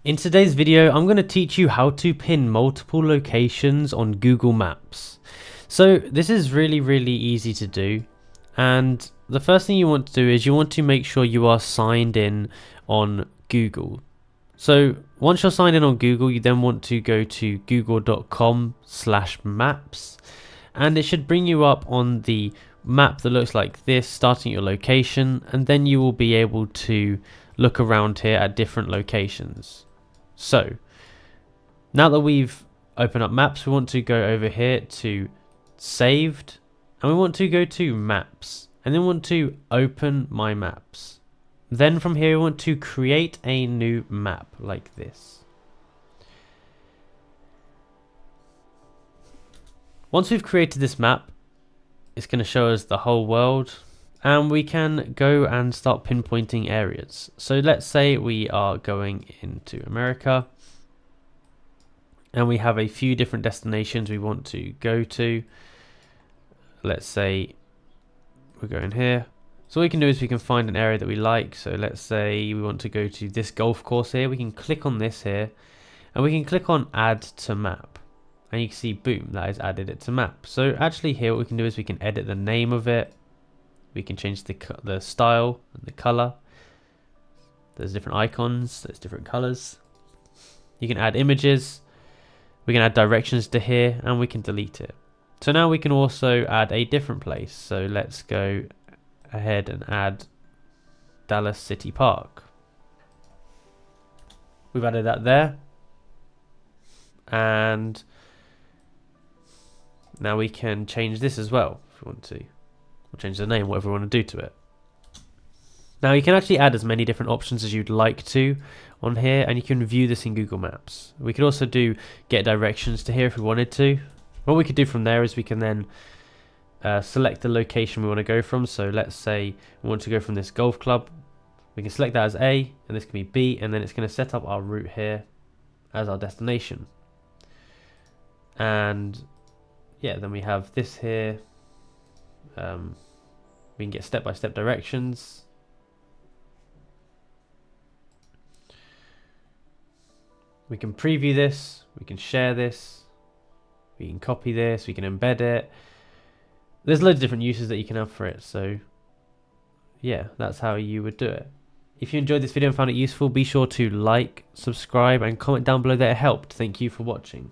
In today's video, I'm going to teach you how to pin multiple locations on Google Maps. So this is really easy to do. And the first thing you want to do is you want to make sure you are signed in on Google. So once you're signed in on Google, you then want to go to google.com/maps, and it should bring you up on the map that looks like this, starting at your location, and then you will be able to look around here at different locations. So now that we've opened up maps, we want to go over here to saved, and we want to go to maps, and then want to open my maps. Then from here we want to create a new map like this. Once we've created this map, it's going to show us the whole world, and we can go and start pinpointing areas. So let's say we are going into America, and we have a few different destinations we want to go to. Let's say we're going here. So what we can do is we can find an area that we like. So let's say we want to go to this golf course here. We can click on this here, and we can click on add to map. And you can see, boom, that has added it to map. So actually here what we can do is we can edit the name of it. We can change the style and the color. There's different icons, there's different colors. You can add images. We can add directions to here, and we can delete it. So now we can also add a different place. So let's go ahead and add Dallas City Park. We've added that there. And now we can change this as well if we want to. We'll change the name, whatever we want to do to it. Now you can actually add as many different options as you'd like to on here, and you can view this in Google Maps. We could also do get directions to here if we wanted to. What we could do from there is we can then select the location we want to go from. So let's say we want to go from this golf club. We can select that as A, and this can be B, and then it's going to set up our route here as our destination. And yeah, then we have this here. We can get step-by-step directions. We can preview this, we can share this, we can copy this, we can embed it. There's loads of different uses that you can have for it. So yeah, that's how you would do it. If you enjoyed this video and found it useful, be sure to like, subscribe, and comment down below that it helped. Thank you for watching.